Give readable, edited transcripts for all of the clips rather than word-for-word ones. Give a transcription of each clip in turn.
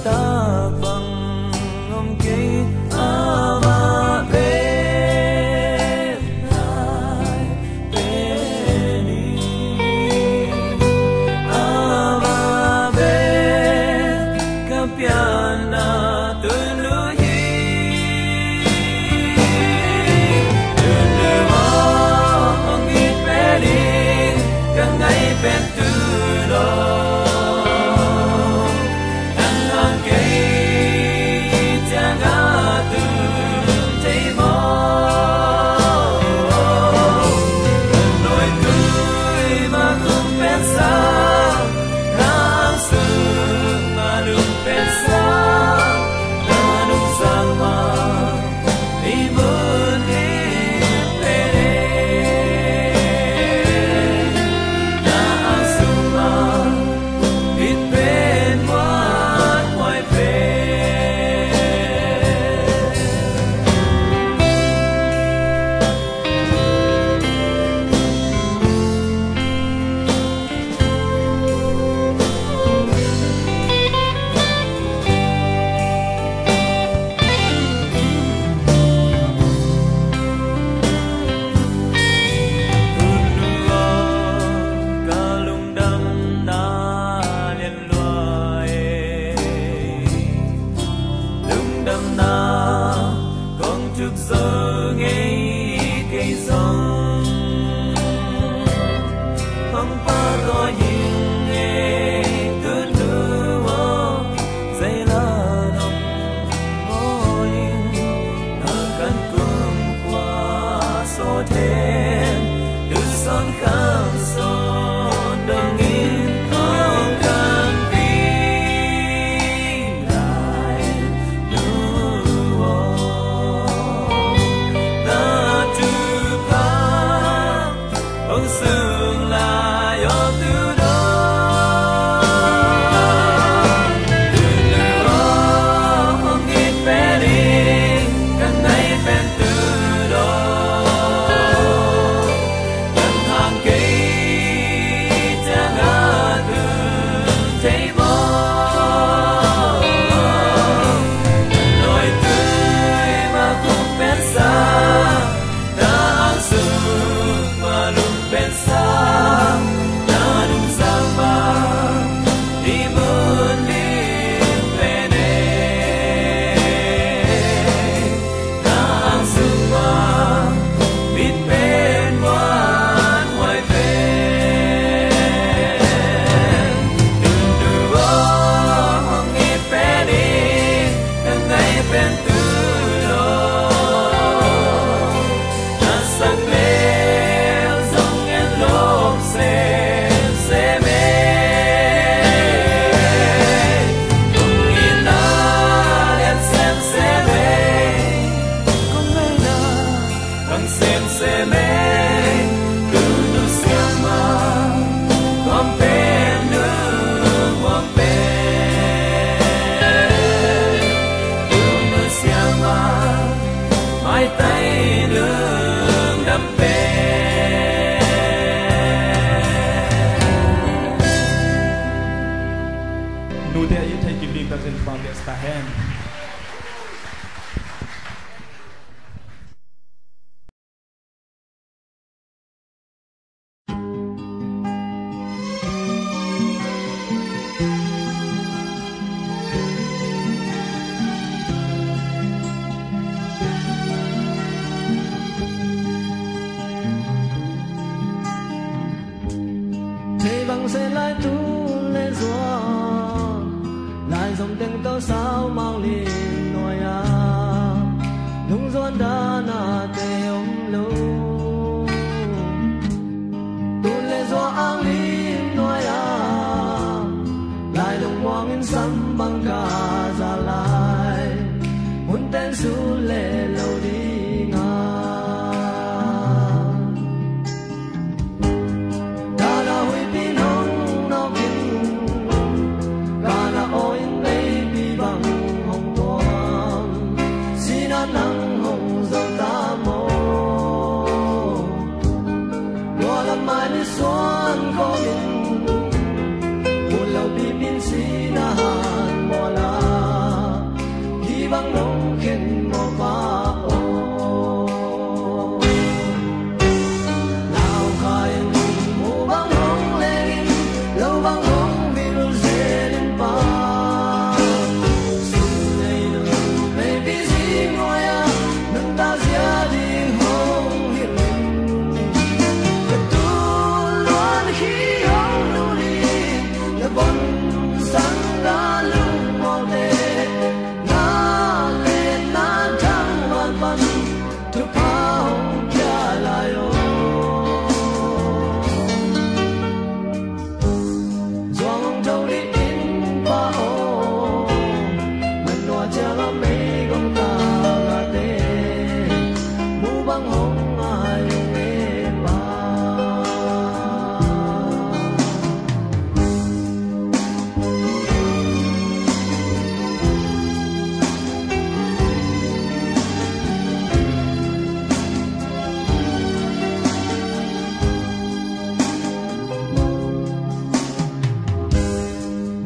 Hồng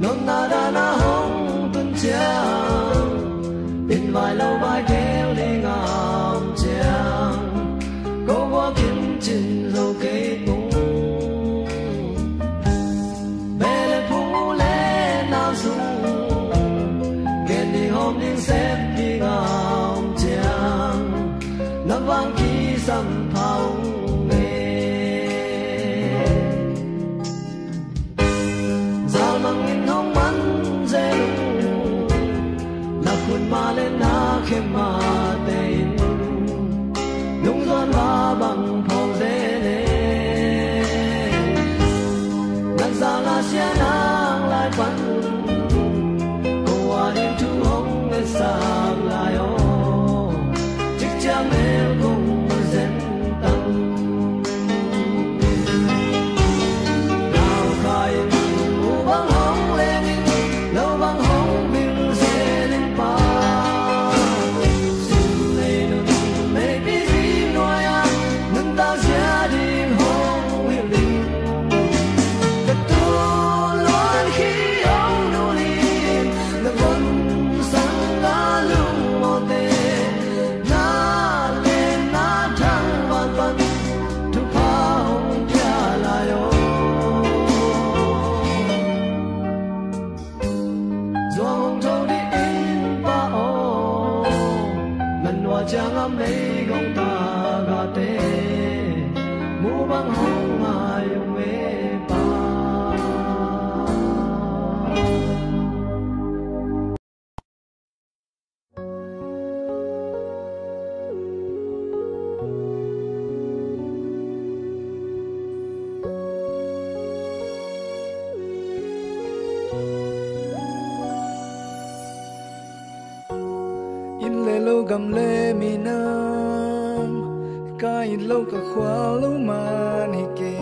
nôn na đã na hong tuân chiang in vài lâu vài kéo đi ngàm chiang cố qua kiếm trình dầu cây tung bé lệ phú lệ nào dung kèn đi hôm đi xếp đi ngàm chiang năm vang khi sầm thao ma lên na khem ma tên nung giòn ba bằng phong dễ lệ nắng giang la xia nang lại bắn cô qua đêm thu hồng lên sàm lại ô chiếc chạm em cùng dân tăng nào khai u băng hồng lên lâu băng hồng bình sẽ lên pa chẳng âm lấy gông ta gà tê mũ băng hông mà dùng mê ba lâu gầm lê mi nam cái lâu cả khóa lâu mà ni kê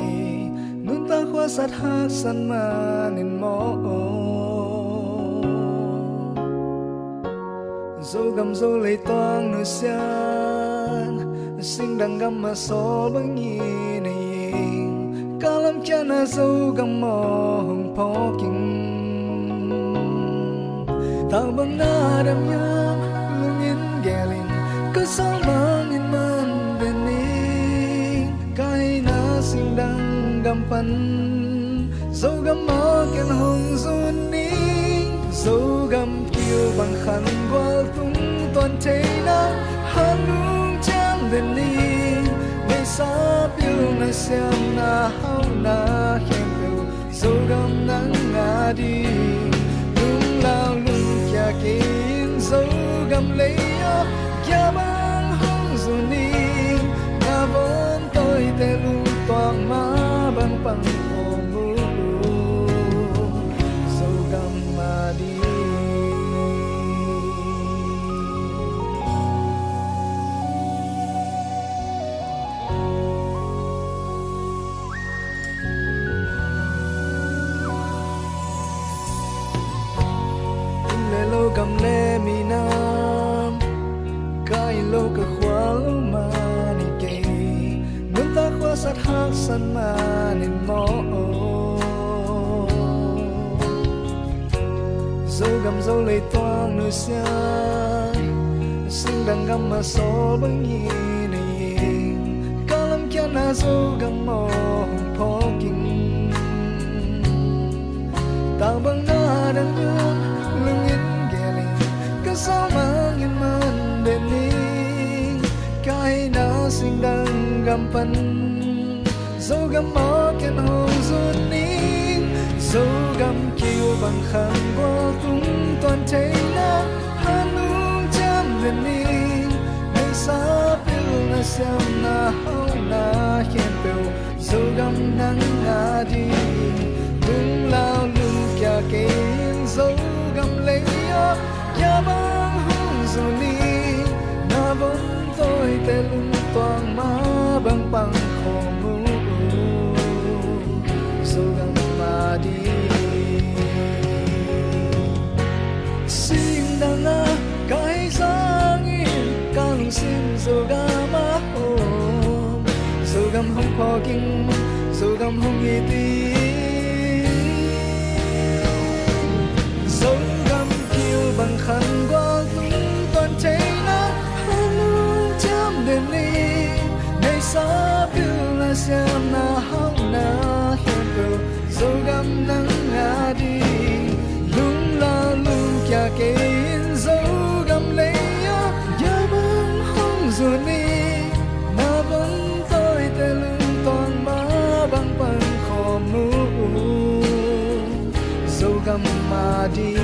nun ta khóa sát hát san mà nên mò dâu gầm dâu lấy toang nửa xian sinh đằng gầm mà so bằng nhì này cả lắm cha na dâu gầm mò hồng phó kinh tao bằng na đam nhang gelin kesamangin man dening kaina sindang gampan zogam maken hong zuning zogam kiu bang khan gwal tung ton cheina hanung cham dening me sa piu na siam na hau na hemeu zogam nang ngadi lung lao lung kya kin zogam lấy kia băng hong zuni na vốn tôi tê lu toàn má băng băng hồ mù sâu gam mà đi lê lô gam lê mi nam lâu cả khóa lâu mà nên kê muốn ta khóa sát hát san mà nên mò dâu gầm dâu lấy toang nửa xa sinh đằng gầm mà so bằng nhì này cả lắm kia na dâu gầm mò hồng phó kinh tao bằng na đằng hương lưng in ghé lên cả sao mang in man đến đi cái na sinh đằng gampan dâu gam mò ken hong zun ning dâu gam kiu bằng khăn qua tung toàn thấy na hanung cham den ning nay sa piu na siam na hau na hiền piu dâu gam nang na đi lung lao lung kya kein dâu gam lấy ya bang hong zun ning na vốn tôi tê lung toàn má băng băng khổ mù dâu gam mà đi xin đằng á cái giang yên càng xin dâu gam má ôm dâu gam không phò kinh dâu gam không nghi tí mà đi